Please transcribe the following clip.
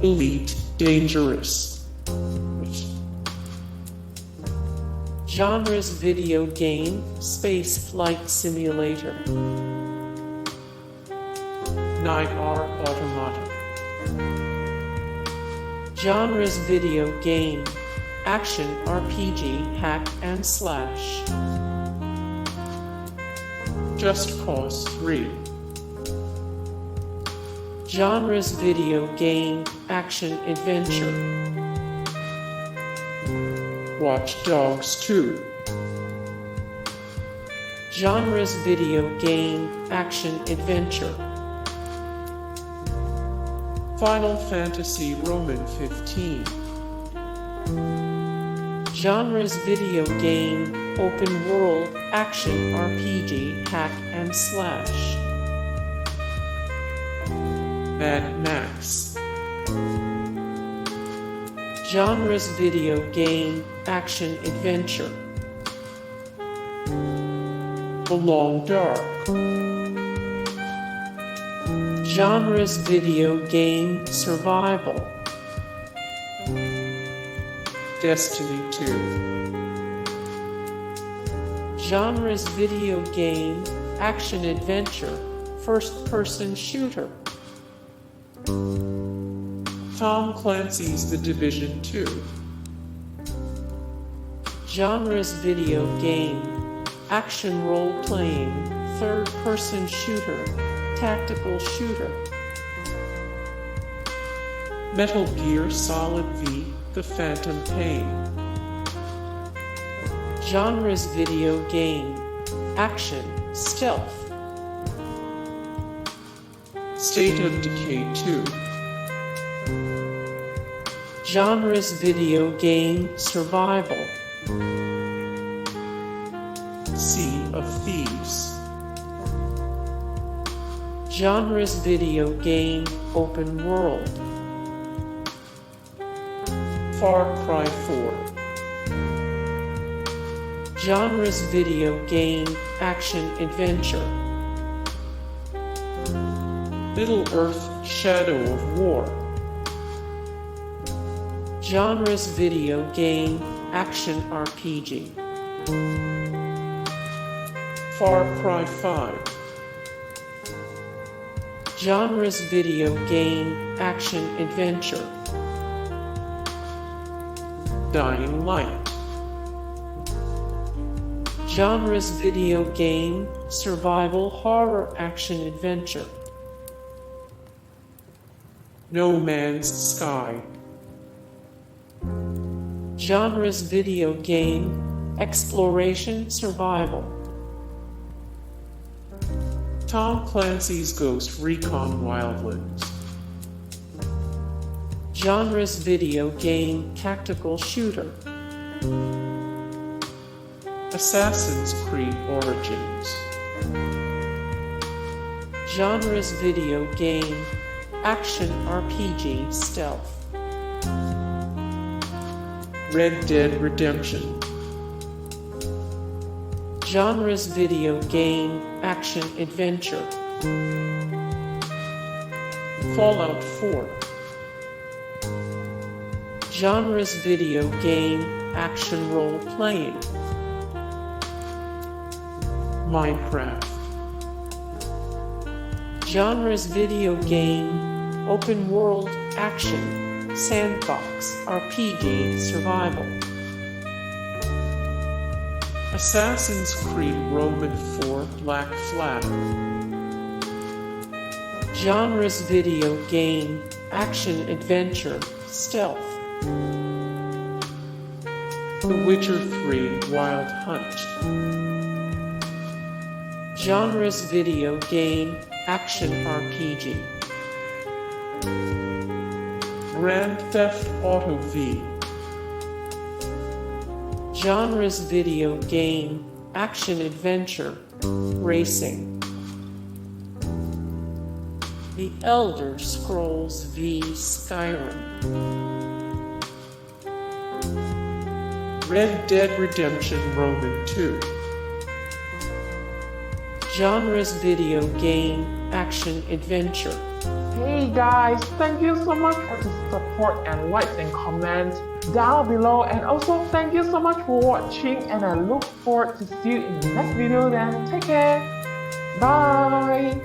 Elite, Dangerous. Genres: video game, space flight simulator. NieR, Automata. Genres: video game, action, RPG, hack and slash. Just Cause 3. Genres: video game, action, adventure. Watch Dogs 2. Genres: video game, action, adventure. Final Fantasy Roman 15. Genres: video game, open world, action, RPG, hack and slash. Mad Max. Genres: video game, action, adventure. The Long Dark. Genres: video game, survival. Destiny 2. Genres: video game, action, adventure, first-person shooter. Tom Clancy's The Division 2. Genres: video game, action, role-playing, third-person shooter, tactical shooter. Metal Gear Solid V, The Phantom Pain. Genres: video game, action, stealth. State of Decay 2. Genres: video game, survival. Sea of Thieves. Genres: video game, open world. Far Cry 4. Genres: video game, action, adventure. Middle-earth, Shadow of War. Genres: video game, action, RPG. Far Cry 5. Genres: video game, action, adventure. Dying Light. Genres: video game, survival, horror, action, adventure. No Man's Sky. Genres: video game, exploration, survival. Tom Clancy's Ghost Recon Wildlands. Genres: video game, tactical shooter. Assassin's Creed Origins. Genres: video game, action, RPG, stealth. Red Dead Redemption. Genres: video game, action, adventure. Fallout 4. Genres: video game, action, role-playing. Minecraft. Genres: video game, open world, action, sandbox, RPG, survival. Assassin's Creed Roman 4 Black Flag. Genres: video game, action, adventure, stealth. The Witcher 3 Wild Hunt. Genres: video game, action, RPG. Grand Theft Auto V. Genres: video game, action, adventure, racing. The Elder Scrolls V Skyrim. Red Dead Redemption Roman 2. Genres video game, action, adventure. Hey guys, thank you so much for the support and likes and comments down below, and also thank you so much for watching, and I look forward to see you in the next video then. Take care. Bye.